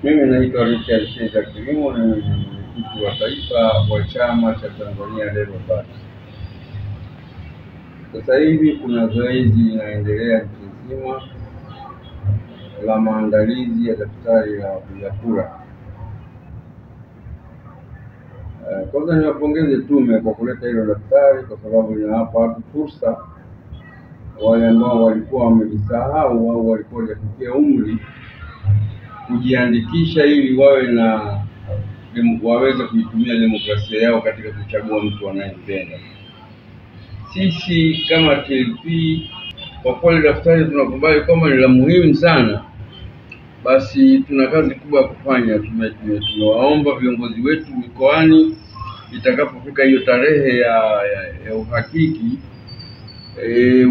Mimi naitwa Richard Cesar Kilimo, ni mwenyekiti wa taifa wa chama cha Tanzania Labour Party. Sasa hivi kuna zoezi linaendelea nchi nzima la maandalizi ya daftari la wapiga kura. Kwanza niwapongeze tume kwa kuleta hilo daftari, kwa sababu linawapa watu fursa, wale ambao walikuwa wamejisahau au walikuwa hawajafikia umri, kujiandikisha ili waweze kuitumia demokrasia yao katika kuchagua mtu wanayempenda. Sisi kama TLP kwa kweli daftari tunakubali kwamba ni la muhimu sana, basi tuna kazi kubwa ya kufanya. Tumewaomba viongozi wetu mikoani, itakapofika hiyo tarehe ya uhakiki,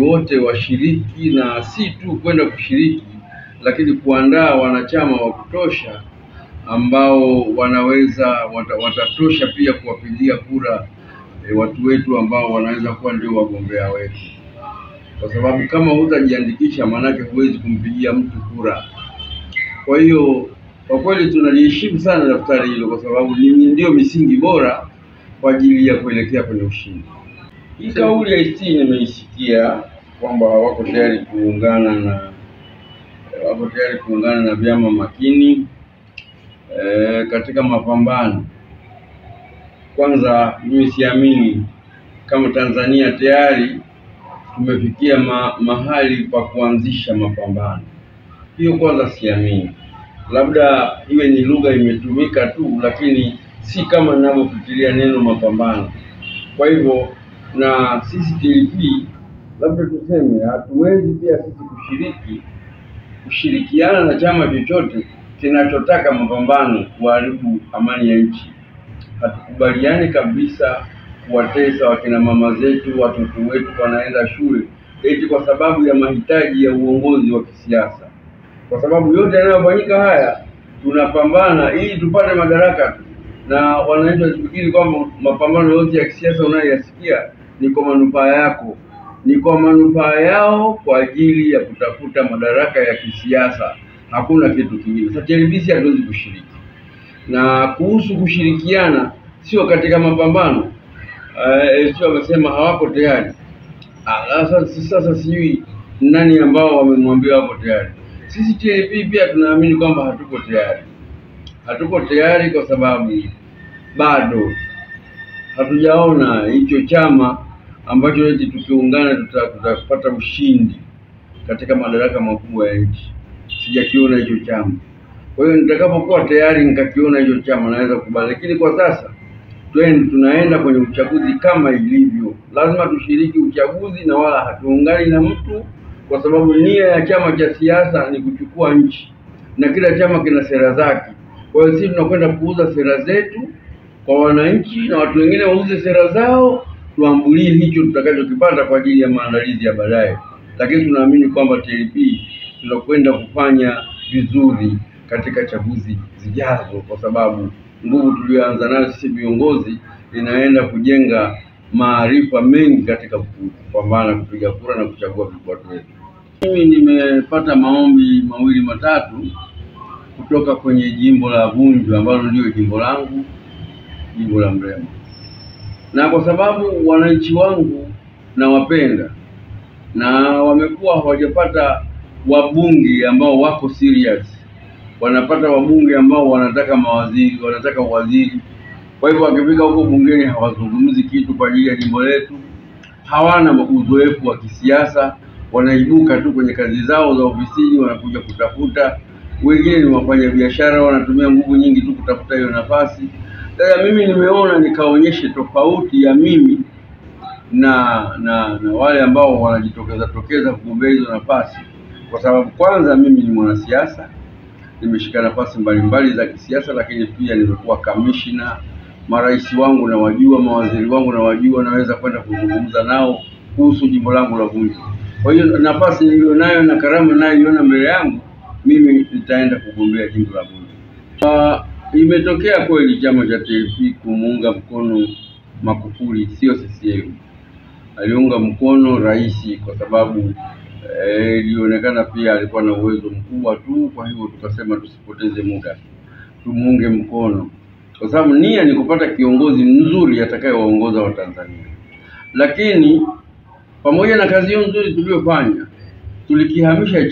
wote washiriki, na si tu kwenda kushiriki, lakini kuandaa wanachama wa kutosha ambao watatosha pia kuwapigia kura watu wetu ambao wanaweza kuwa ndio wagombea wetu, kwa sababu kama hutajiandikisha maanake huwezi kumpigia mtu kura. Kwa hiyo kwa kweli tunaliheshimu sana daftari hilo, kwa sababu ndio misingi bora kwa ajili ya kuelekea kwenye ushindi. Hii kauli ya ACT nimeisikia kwamba wako tayari kuungana na vyama makini katika mapambano. Kwanza mimi siamini kama Tanzania tayari tumefikia mahali pa kuanzisha mapambano. Hiyo kwanza siamini. Labda iwe ni lugha imetumika tu, lakini si kama ninavyofikiria neno mapambano. Kwa hivyo na sisi TLP labda tuseme hatuwezi pia sisi kushirikiana na chama chochote kinachotaka mapambano kuharibu amani ya nchi. Hatukubaliani kabisa kuwatesa wakina mama zetu, watoto wetu wanaenda shule eti kwa sababu ya mahitaji ya uongozi wa kisiasa. Kwa sababu yote yanayofanyika haya tunapambana ili tupate madaraka tu, na wananchi wasifikiri kwamba mapambano yote ya kisiasa unayoyasikia ni kwa manufaa yako, ni kwa manufaa yao kwa ajili ya kutafuta madaraka ya kisiasa. Hakuna kitu kingine. Sasa TLP hatuwezi kushiriki. Na kuhusu kushirikiana sio katika mapambano, sio wamesema hawako tayari. Sasa sijui nani ambao wamemwambia wako tayari. Sisi TLP pia tunaamini kwamba hatuko tayari. Hatuko tayari kwa sababu bado hatujaona hicho chama ambacho eti tukiungana tutapata ushindi katika madaraka makubwa ya nchi. Sijakiona hicho chama. Kwa hiyo nitakapokuwa tayari nikakiona hicho chama naweza kukubali, lakini kwa sasa tunaenda kwenye uchaguzi kama ilivyo. Lazima tushiriki uchaguzi na wala hatuungani na mtu, kwa sababu nia ya chama cha siasa ni kuchukua nchi, na kila chama kina sera zake. Kwa hiyo sisi tunakwenda kuuza sera zetu kwa wananchi, na watu wengine wauze sera zao, tuambulie hicho tutakachokipata kwa ajili ya maandalizi ya baadaye. Lakini tunaamini kwamba TLP tunakwenda kufanya vizuri katika chaguzi zijazo, kwa sababu nguvu tuliyoanza nayo sisi viongozi inaenda kujenga maarifa mengi katika kupambana, kupiga kura na kuchagua watu wetu. Mimi nimepata maombi mawili matatu kutoka kwenye jimbo la Vunjo ambalo ndio jimbo langu, jimbo la Mrema. Na kwa sababu wananchi wangu na wapenda, na wamekuwa hawajapata wabunge ambao wako serious, wanapata wabunge ambao wanataka mawaziri, wanataka waziri. Kwa hivyo wakifika huko bungeni hawazungumzi kitu kwa ajili ya jimbo letu, hawana uzoefu wa kisiasa, wanaibuka tu kwenye kazi zao za ofisini, wanakuja kutafuta. Wengine ni wafanya biashara, wanatumia nguvu nyingi tu kutafuta hiyo nafasi. Sasa mimi nimeona nikaonyeshe tofauti ya mimi na wale ambao wanajitokeza kugombea hizo nafasi, kwa sababu kwanza mimi ni mwanasiasa, nimeshika nafasi mbalimbali za kisiasa, lakini pia nimekuwa kamishna. Marais wangu na wajua, mawaziri wangu na wajua, naweza kwenda kuzungumza nao kuhusu jimbo langu la Vunjo. Kwa hiyo nafasi nilionayo na karama ninayoiona mbele yangu, mimi nitaenda kugombea jimbo la Vunjo. Imetokea kweli chama cha TLP kumuunga mkono Magufuli, sio CCM. Aliunga mkono rais kwa sababu ilionekana pia alikuwa na uwezo mkubwa tu. Kwa hivyo tukasema tusipoteze muda. tumuunge mkono, kwa sababu nia ni kupata kiongozi mzuri atakayewaongoza Watanzania. Lakini pamoja na kazi hiyo nzuri tuliyofanya, tulikihamisha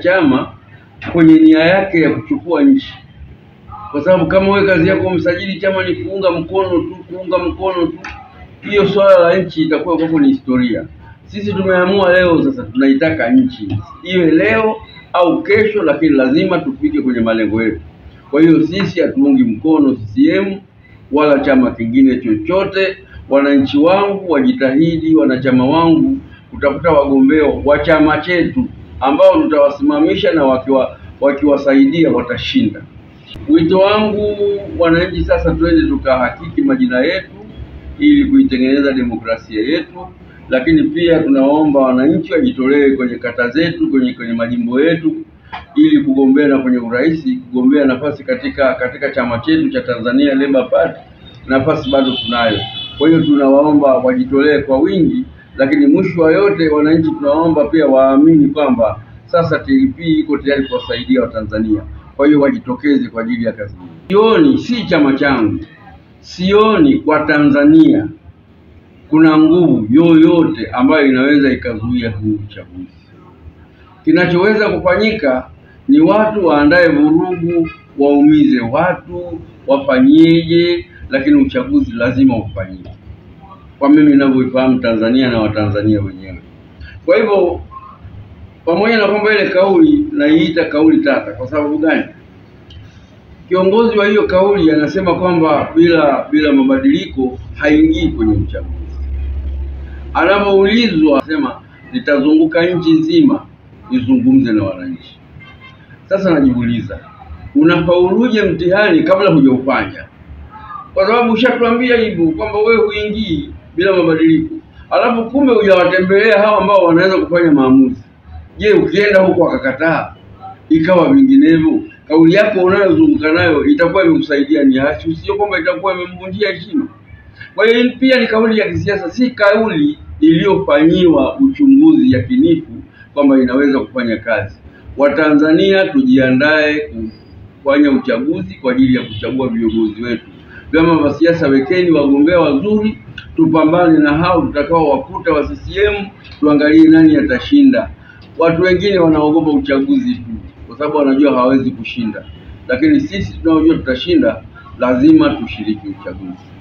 chama kwenye nia yake ya kuchukua nchi, kwa sababu kama wewe kazi yako msajili chama ni kuunga mkono tu, hiyo swala la nchi itakuwa kwako ni historia. Sisi tumeamua leo sasa tunaitaka nchi iwe leo au kesho, lakini lazima tufike kwenye malengo yetu. Kwa hiyo sisi hatuungi mkono CCM wala chama kingine chochote. Wananchi wangu wajitahidi, wanachama wangu kutafuta wagombea wa chama chetu ambao tutawasimamisha, na wakiwasaidia watashinda. Wito wangu wananchi, sasa twende tukahakiki majina yetu ili kuitengeneza demokrasia yetu. Lakini pia tunaomba wananchi wajitolee kwenye kata zetu, kwenye majimbo yetu, ili kugombea na kwenye urais, kugombea nafasi katika chama chetu cha Tanzania Labour Party. Nafasi bado tunayo. Kwa hiyo tunawaomba wajitolee kwa wingi, lakini mwisho wa yote wananchi tunaomba pia waamini kwamba sasa TLP iko tayari kuwasaidia Watanzania. Kwa hiyo wajitokeze kwa ajili ya kazi hii. Sioni, si chama changu, sioni kwa Tanzania kuna nguvu yoyote ambayo inaweza ikazuia huu uchaguzi. Kinachoweza kufanyika ni watu waandae vurugu, waumize watu, wafanyeje, lakini uchaguzi lazima ufanyike, kwa mimi ninavyoifahamu Tanzania na Watanzania wenyewe. Kwa hivyo pamoja na kwamba ile kauli naiita kauli tata, kwa sababu gani? Kiongozi wa hiyo kauli anasema kwamba bila mabadiliko haingii kwenye uchaguzi. Anapoulizwa anasema nitazunguka nchi nzima nizungumze na wananchi. Sasa najiuliza, unafauluje mtihani kabla hujaufanya? Kwa sababu ushatuambia hivyo kwamba wewe huingii bila mabadiliko, alafu kumbe hujawatembelea hao ambao wanaweza kufanya maamuzi. Je, ukienda huko akakataa ikawa vinginevyo, kauli yako unayozunguka nayo itakuwa imekusaidia ni haki, sio kwamba itakuwa imemvunjia heshima. Kwa hiyo pia ni kauli ya kisiasa, si kauli iliyofanyiwa uchunguzi yakinifu kwamba inaweza kufanya kazi. Watanzania tujiandae kufanya uchaguzi kwa ajili ya kuchagua viongozi wetu. Vyama vya siasa wekeni wagombea wazuri, tupambane na hao tutakao wakuta wa CCM, tuangalie nani atashinda. Watu wengine wanaogopa uchaguzi tu kwa sababu wanajua hawawezi kushinda, lakini sisi tunaojua tutashinda lazima tushiriki uchaguzi.